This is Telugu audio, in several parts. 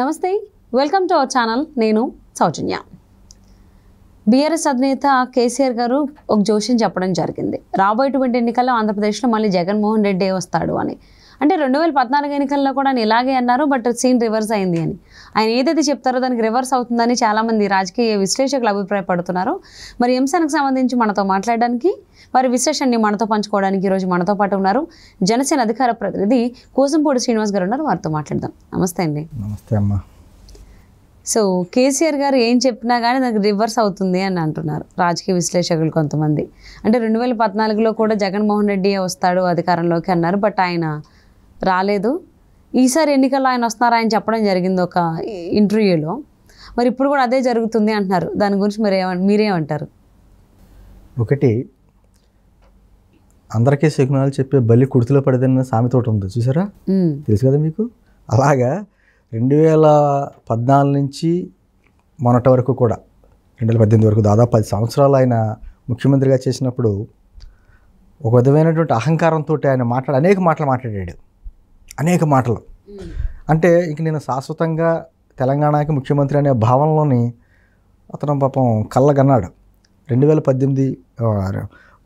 నమస్తే, వెల్కమ్ టు అవర్ ఛానల్. నేను సౌజన్య. బీఆర్ఎస్ అధినేత కేసీఆర్ గారు ఒక జోష్యం చెప్పడం జరిగింది. రాబోయేటువంటి ఎన్నికల్లో ఆంధ్రప్రదేశ్లో మళ్ళీ జగన్మోహన్ రెడ్డి వస్తాడు అని. అంటే 2014 ఎన్నికల్లో కూడా ఆయన ఇలాగే అన్నారు, బట్ సీన్ రివర్స్ అయింది అని. ఆయన ఏదైతే చెప్తారో దానికి రివర్స్ అవుతుందని చాలామంది రాజకీయ విశ్లేషకులు అభిప్రాయపడుతున్నారు. మరి ఈ అంశానికి సంబంధించి మనతో మాట్లాడడానికి, వారి విశ్లేషణని మనతో పంచుకోవడానికి ఈరోజు మనతో పాటు ఉన్నారు జనసేన అధికార ప్రతినిధి కోసంపూడి శ్రీనివాస్ గారు ఉన్నారు. వారితో మాట్లాడదాం. నమస్తే అండి. నమస్తే అమ్మా. సో కేసీఆర్ గారు ఏం చెప్పినా కానీ దానికి రివర్స్ అవుతుంది అని అంటున్నారు రాజకీయ విశ్లేషకులు కొంతమంది. అంటే 2014లో కూడా జగన్మోహన్ రెడ్డి వస్తాడు అధికారంలోకి అన్నారు, బట్ ఆయన రాలేదు. ఈసారి ఎన్నికల్లో ఆయన వస్తున్నారు ఆయన చెప్పడం జరిగింది ఒక ఇంటర్వ్యూలో. మరి ఇప్పుడు కూడా అదే జరుగుతుంది అంటున్నారు. దాని గురించి మీరేమంటారు? ఒకటి, అందరికీ శకునాలు చెప్పే బల్లి కుర్తిలో పడేదన్న సామెత ఒకటి ఉంది, చూసారా? తెలుసు కదా మీకు. అలాగా 2014 నుంచి మొన్నటి వరకు కూడా 2018 వరకు దాదాపు 10 సంవత్సరాలు ఆయన ముఖ్యమంత్రిగా చేసినప్పుడు ఒక విధమైనటువంటి అహంకారంతో ఆయన అనేక మాటలు మాట్లాడాడు. అనేక మాటలు అంటే ఇంక నేను శాశ్వతంగా తెలంగాణకి ముఖ్యమంత్రి అనే భావనలోని అతను పాపం కళ్ళగన్నాడు. 2018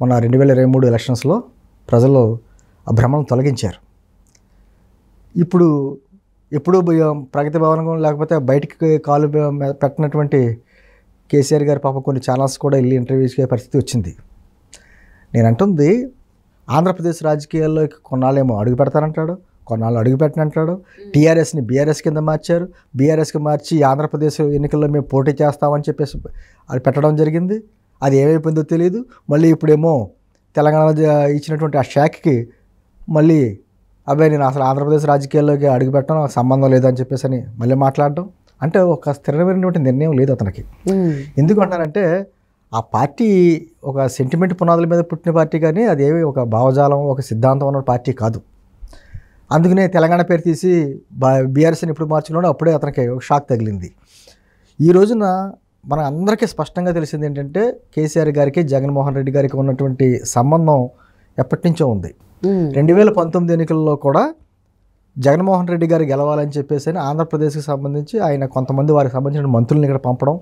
మొన్న 2023 ఎలక్షన్స్లో ప్రజలు ఆ భ్రమను తొలగించారు. ఇప్పుడు ఎప్పుడూ ప్రగతి భవనం లేకపోతే బయటికి కాలు పెట్టినటువంటి కేసీఆర్ గారి పాప కొన్ని ఛానల్స్ కూడా వెళ్ళి ఇంటర్వ్యూస్ చేసే పరిస్థితి వచ్చింది. నేను అంటుంది, ఆంధ్రప్రదేశ్ రాజకీయాల్లోకి కొన్నాళ్ళేమో అడుగు పెడతానంటాడు, కొన్నాళ్ళు అడుగు పెట్టనంటాడు. టీఆర్ఎస్ని బీఆర్ఎస్ కింద మార్చారు, బీఆర్ఎస్కి మార్చి ఆంధ్రప్రదేశ్ ఎన్నికల్లో మేము పోటీ చేస్తామని చెప్పేసి అది పెట్టడం జరిగింది. అది ఏమైపోయిందో తెలియదు. మళ్ళీ ఇప్పుడేమో తెలంగాణ ఇచ్చినటువంటి ఆ శాఖకి మళ్ళీ అబ్బాయి నేను అసలు ఆంధ్రప్రదేశ్ రాజకీయాల్లోకి అడుగుపెట్టడం నాకు సంబంధం లేదని చెప్పేసి అని మళ్ళీ మాట్లాడడం. అంటే ఒక స్థిరమైనటువంటి నిర్ణయం లేదు అతనికి. ఎందుకు అంటానంటే ఆ పార్టీ ఒక సెంటిమెంట్ పునాదుల మీద పుట్టిన పార్టీ, కానీ అదేమి ఒక భావజాలం ఒక సిద్ధాంతం ఉన్న పార్టీ కాదు. అందుకనే తెలంగాణ పేరు తీసి బీఆర్ఎస్ని ఎప్పుడు మార్చుకున్నాడో అప్పుడే అతనికి ఒక షాక్ తగిలింది. ఈ రోజున మన అందరికీ స్పష్టంగా తెలిసింది ఏంటంటే కేసీఆర్ గారికి జగన్మోహన్ రెడ్డి గారికి ఉన్నటువంటి సంబంధం ఎప్పటి నుంచో ఉంది. 2019 ఎన్నికల్లో కూడా జగన్మోహన్ రెడ్డి గారు గెలవాలని చెప్పేసి ఆంధ్రప్రదేశ్కి సంబంధించి ఆయన కొంతమంది వారికి సంబంధించిన మంత్రులను ఇక్కడ పంపడం,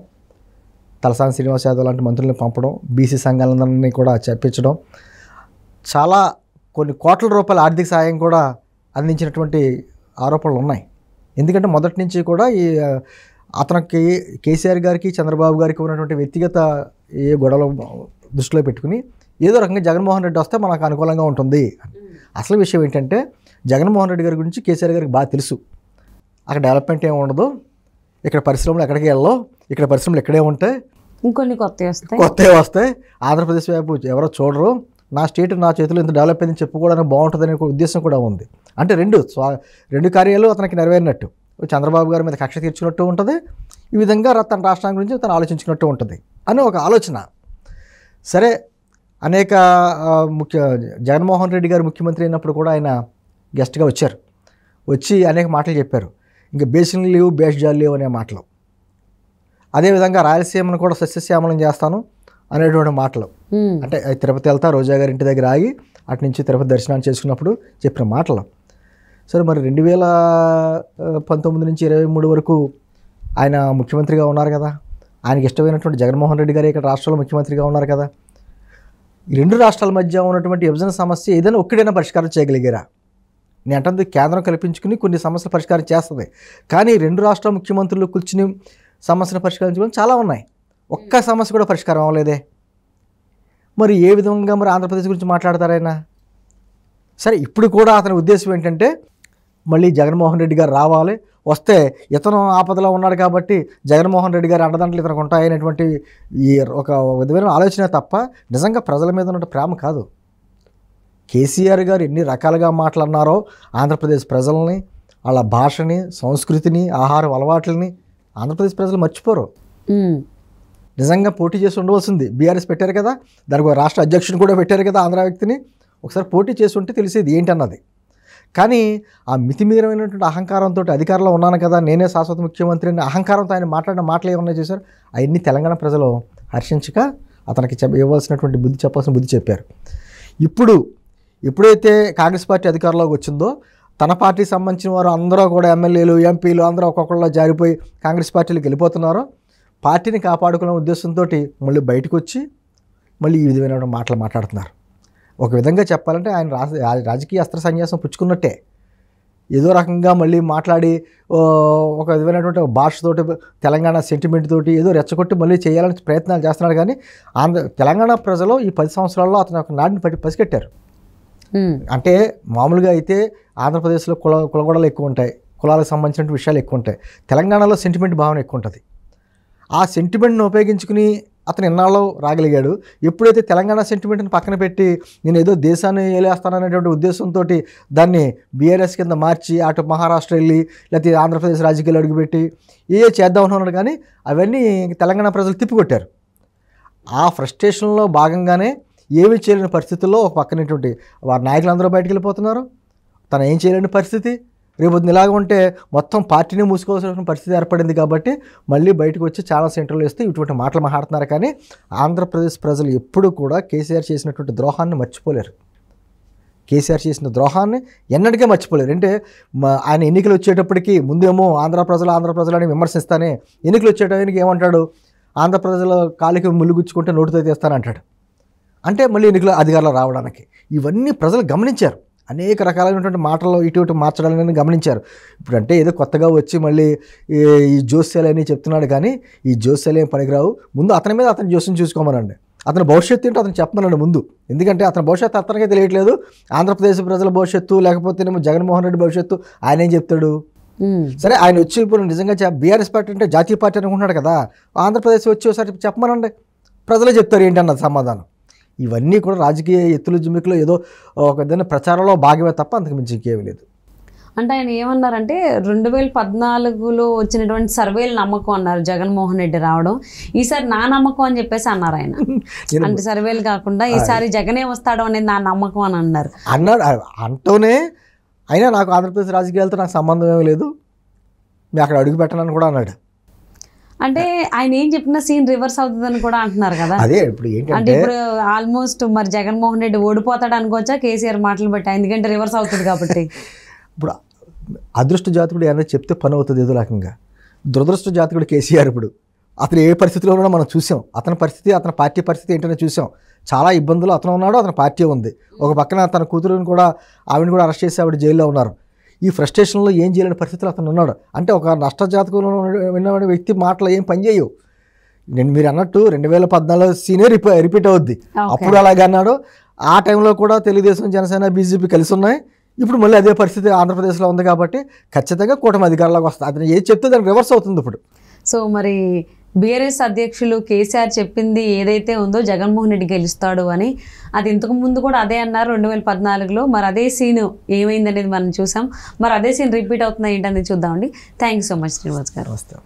తలసాని శ్రీనివాస్ యాదవ్ లాంటి మంత్రులను పంపడం, బీసీ సంఘాలందరినీ కూడా చెప్పించడం, చాలా కొన్ని కోట్ల రూపాయల ఆర్థిక సాయం కూడా అందించినటువంటి ఆరోపణలు ఉన్నాయి. ఎందుకంటే మొదటి నుంచి కూడా ఈ అతనికి కేసీఆర్ గారికి చంద్రబాబు గారికి ఉన్నటువంటి వ్యక్తిగత ఏ గొడవలు దృష్టిలో పెట్టుకుని ఏదో రకంగా జగన్మోహన్ రెడ్డి వస్తే మనకు అనుకూలంగా ఉంటుంది. అసలు విషయం ఏంటంటే జగన్మోహన్ రెడ్డి గారి గురించి కేసీఆర్ గారికి బాగా తెలుసు. అక్కడ డెవలప్మెంట్ ఏమి ఉండదు, ఇక్కడ పరిశ్రమలు ఎక్కడికి వెళ్ళవు, ఇక్కడ పరిశ్రమలు ఇక్కడే ఉంటాయి, ఇంకొన్ని కొత్తవి వస్తాయి, ఆంధ్రప్రదేశ్ వైపు ఎవరో చూడరు, నా స్టేట్ నా చేతిలో ఇంత డెవలప్ అయిందని చెప్పుకోవడానికి బాగుంటుందనే ఉద్దేశం కూడా ఉంది. అంటే రెండు కార్యాలు అతనికి నెరవేరినట్టు, చంద్రబాబు గారి మీద కక్ష తీర్చుకున్నట్టు ఉంటుంది, ఈ విధంగా తన రాష్ట్రం గురించి తను ఆలోచించుకున్నట్టు ఉంటుంది అని ఒక ఆలోచన. సరే, అనేక జగన్మోహన్ రెడ్డి గారు ముఖ్యమంత్రి అయినప్పుడు కూడా ఆయన గెస్ట్గా వచ్చి అనేక మాటలు చెప్పారు. ఇంకా బేసిన్ లీవ్ బేస్జాల్ లీవ్ అనే మాటలు, అదేవిధంగా రాయలసీమను కూడా సస్యశ్యామలం చేస్తాను అనేటువంటి మాటలు. అంటే తిరుపతి వెళ్తా రోజా గారి ఇంటి దగ్గర ఆగి అటు నుంచి తిరుపతి దర్శనాన్ని చేసుకున్నప్పుడు చెప్పిన మాటలు. సరే, మరి 2019 నుంచి 2023 వరకు ఆయన ముఖ్యమంత్రిగా ఉన్నారు కదా, ఆయనకి ఇష్టమైనటువంటి జగన్మోహన్ రెడ్డి గారు ఇక్కడ రాష్ట్రంలో ముఖ్యమంత్రిగా ఉన్నారు కదా. ఈ రెండు రాష్ట్రాల మధ్య ఉన్నటువంటి విభజన సమస్య ఏదైనా ఒక్కడైనా పరిష్కారం చేయగలిగారా? నేను అంటుంది కేంద్రం కల్పించుకుని కొన్ని సమస్యలు పరిష్కారం చేస్తుంది, కానీ రెండు రాష్ట్రాల ముఖ్యమంత్రులు కూర్చుని సమస్యను పరిష్కరించుకోవడం చాలా ఉన్నాయి. ఒక్క సమస్య కూడా పరిష్కారం అవ్వలేదే. మరి ఏ విధంగా మరి ఆంధ్రప్రదేశ్ గురించి మాట్లాడతారైనా? సరే, ఇప్పుడు కూడా అతని ఉద్దేశం ఏంటంటే మళ్ళీ జగన్మోహన్ రెడ్డి గారు రావాలి, వస్తే ఇతను ఆపదలో ఉన్నాడు కాబట్టి జగన్మోహన్ రెడ్డి గారు అండదండలు ఇతనికి ఉంటాయనేటువంటి ఈ ఒక విధమైన ఆలోచన తప్ప నిజంగా ప్రజల మీద ఉన్న ప్రేమ కాదు. కేసీఆర్ గారు ఎన్ని రకాలుగా మాట్లాడినారో ఆంధ్రప్రదేశ్ ప్రజల్ని, వాళ్ళ భాషని, సంస్కృతిని, ఆహారం అలవాట్లని ఆంధ్రప్రదేశ్ ప్రజలు మర్చిపోరు. నిజంగా పోటీ చేసి ఉండవలసింది. బీఆర్ఎస్ పెట్టారు కదా, దానికి రాష్ట్ర అధ్యక్షుని కూడా పెట్టారు కదా ఆంధ్ర వ్యక్తిని. ఒకసారి పోటీ చేసి ఉంటే తెలిసేది ఏంటన్నది. కానీ ఆ మితిమీరమైనటువంటి అహంకారంతో అధికారంలో ఉన్నాను కదా, నేనే శాశ్వత ముఖ్యమంత్రి అని అహంకారంతో ఆయన మాట్లాడిన మాటలు ఏమన్నా చేశారు, అవన్నీ తెలంగాణ ప్రజలు హర్షించక అతనికి ఇవ్వాల్సినటువంటి చెప్పాల్సిన బుద్ధి చెప్పారు. ఎప్పుడైతే కాంగ్రెస్ పార్టీ అధికారంలోకి వచ్చిందో తన పార్టీకి సంబంధించిన వారు అందరూ కూడా ఎమ్మెల్యేలు ఎంపీలు అందరూ ఒక్కొక్కళ్ళ జారిపోయి కాంగ్రెస్ పార్టీలకు వెళ్ళిపోతున్నారో పార్టీని కాపాడుకునే ఉద్దేశంతో మళ్ళీ బయటకు వచ్చి మళ్ళీ ఈ విధమైన మాటలు మాట్లాడుతున్నారు. ఒక విధంగా చెప్పాలంటే ఆయన రాజకీయ అస్త్ర సన్యాసం పుచ్చుకున్నట్టే. ఏదో రకంగా మళ్ళీ మాట్లాడి ఒక విధమైనటువంటి భాషతోటి తెలంగాణ సెంటిమెంట్ తోటి ఏదో రెచ్చగొట్టి మళ్ళీ చేయాలని ప్రయత్నాలు చేస్తున్నాడు. కానీ తెలంగాణ ప్రజలు ఈ 10 సంవత్సరాల్లో అతను ఒక నాటిని పసిగట్టారు. అంటే మామూలుగా అయితే ఆంధ్రప్రదేశ్లో కులగొడలు ఎక్కువ ఉంటాయి, కులాలకు సంబంధించిన విషయాలు ఎక్కువ ఉంటాయి. తెలంగాణలో సెంటిమెంట్ భావన ఎక్కువ ఉంటుంది. ఆ సెంటిమెంట్ని ఉపయోగించుకుని అతను ఎన్నాళ్ళు రాగలిగాడు. ఎప్పుడైతే తెలంగాణ సెంటిమెంట్ని పక్కన పెట్టి నేను ఏదో దేశాన్ని ఏలేస్తాననేటువంటి ఉద్దేశంతో దాన్ని బీఆర్ఎస్ కింద మార్చి అటు మహారాష్ట్ర వెళ్ళి లేకపోతే ఆంధ్రప్రదేశ్ రాజకీయాలు అడుగుపెట్టి చేద్దాం అనుకున్నాడు. కానీ అవన్నీ తెలంగాణ ప్రజలు తిప్పికొట్టారు. ఆ ఫ్రస్ట్రేషన్లో భాగంగానే ఏమీ చేయలేని పరిస్థితుల్లో ఒక పక్కనటువంటి వారి నాయకులందరూ బయటకు వెళ్ళిపోతున్నారు. తను ఏం చేయలేని పరిస్థితి. రేపు ఇలాగ ఉంటే మొత్తం పార్టీని మూసుకోవాల్సిన పరిస్థితి ఏర్పడింది. కాబట్టి మళ్ళీ బయటకు వచ్చి చాలా సెంటర్లు వేస్తే ఇటువంటి మాటలు మాట్లాడుతున్నారు. కానీ ఆంధ్రప్రదేశ్ ప్రజలు ఎప్పుడు కూడా కేసీఆర్ చేసినటువంటి ద్రోహాన్ని మర్చిపోలేరు. కేసీఆర్ చేసిన ద్రోహాన్ని ఎన్నటికీ మర్చిపోలేరు. అంటే ఆయన ఎన్నికలు వచ్చేటప్పటికి ముందేమో ఆంధ్ర ప్రజలు అని విమర్శిస్తానే ఎన్నికలు వచ్చేటప్పటికి ఏమంటాడు, ఆంధ్ర ప్రజల కాలికి ముల్లుగుచ్చుకుంటే నోటితో తీస్తానంటాడు. అంటే మళ్ళీ ఎన్నికల అధికారులు రావడానికి ఇవన్నీ ప్రజలు గమనించారు. అనేక రకాలైనటువంటి మాటల్లో ఇటు మార్చడాలని గమనించారు. ఇప్పుడు అంటే ఏదో కొత్తగా వచ్చి మళ్ళీ ఈ జోస్యాలు అని చెప్తున్నాడు. కానీ ఈ జోస్యాలు ఏం పనికిరావు. ముందు అతని మీద అతని జోస్యం చూసుకోమనండి. అతని భవిష్యత్తు ఏంటో అతను చెప్పమనండి ముందు. ఎందుకంటే అతని భవిష్యత్తు అతనికే తెలియట్లేదు. ఆంధ్రప్రదేశ్ ప్రజల భవిష్యత్తు లేకపోతేనేమో జగన్మోహన్ రెడ్డి భవిష్యత్తు ఆయన ఏం చెప్తాడు. సరే ఆయన వచ్చి ఇప్పుడు నిజంగా బీఆర్ఎస్ పార్టీ అంటే జాతీయ పార్టీ అనుకుంటున్నాడు కదా, ఆంధ్రప్రదేశ్ వచ్చి ఒకసారి చెప్పమనండి, ప్రజలే చెప్తారు ఏంటన్నది సమాధానం. ఇవన్నీ కూడా రాజకీయ ఎత్తుల జిమ్మికులో ఏదో ఒక విధంగా ప్రచారంలో భాగమే తప్ప అంతకు మించి ఇంకేమీ లేదు. అంటే ఆయన ఏమన్నారంటే 2014లో వచ్చినటువంటి సర్వేలు నమ్మకం అన్నారు జగన్మోహన్ రెడ్డి రావడం, ఈసారి నా నమ్మకం అని చెప్పేసి అన్నారు ఆయన. అంటే సర్వేలు కాకుండా ఈసారి జగనే వస్తాడు అనేది నా నమ్మకం అని అన్నారు. అంటూనే అయినా నాకు ఆంధ్రప్రదేశ్ రాజకీయాలతో నాకు సంబంధం ఏమీ లేదు, మీ అక్కడ అడుగు పెట్టనని కూడా అన్నాడు. అంటే ఆయన ఏం చెప్పినా సీన్ రివర్స్ అవుతుందని కూడా అంటున్నారు కదా. అదే ఇప్పుడు ఏంటంటే అంటే ఇప్పుడు ఆల్మోస్ట్ మరి జగన్మోహన్ రెడ్డి ఓడిపోతాడు అనుకోవచ్చా కేసీఆర్ మాటలు బట్టి, ఎందుకంటే రివర్స్ అవుతుంది కాబట్టి. ఇప్పుడు అదృష్ట జాతకుడు ఏమైనా చెప్తే పని అవుతుంది ఏదో రకంగా. దురదృష్ట జాతకుడు కేసీఆర్ ఇప్పుడు అతను ఏ పరిస్థితిలో ఉన్నాడో మనం చూసాం. అతని పరిస్థితి అతని పార్టీ పరిస్థితి ఏంటనే చూసాం. చాలా ఇబ్బందులు అతను ఉన్నాడు, అతని పార్టీ ఉంది. ఒక పక్కన తన కూతురుని కూడా ఆవిడని కూడా అరెస్ట్ చేసి ఆవిడ జైల్లో ఉన్నారు. ఈ ఫ్రస్ట్రేషన్లో ఏం చేయలేని పరిస్థితిలో అతను ఉన్నాడు. అంటే ఒక నష్టజాతకంలో విన్న వ్యక్తి మాటలు ఏం పనిచేయవు. మీరు అన్నట్టు 2014 సీనే రిపీట్ అవుద్ది. అప్పుడు అలాగే అన్నాడు. ఆ టైంలో కూడా తెలుగుదేశం జనసేన బీజేపీ కలిసి ఉన్నాయి. ఇప్పుడు మళ్ళీ అదే పరిస్థితి ఆంధ్రప్రదేశ్లో ఉంది. కాబట్టి ఖచ్చితంగా కూటమి అధికారంలోకి వస్తుంది. అతను ఏది చెప్తే దానికి రివర్స్ అవుతుంది ఇప్పుడు. సో మరి బీఆర్ఎస్ అధ్యక్షులు కేసీఆర్ చెప్పింది ఏదైతే ఉందో జగన్మోహన్ రెడ్డి గెలుస్తాడు అని, అది ఇంతకు ముందు కూడా అదే అన్నారు 2014లో. మరి అదే సీన్ ఏమైందనేది మనం చూసాం. మరి అదే సీన్ రిపీట్ అవుతుందా ఏంటనేది చూద్దామండి. Thank you so much Srinivas గారు. నమస్తే.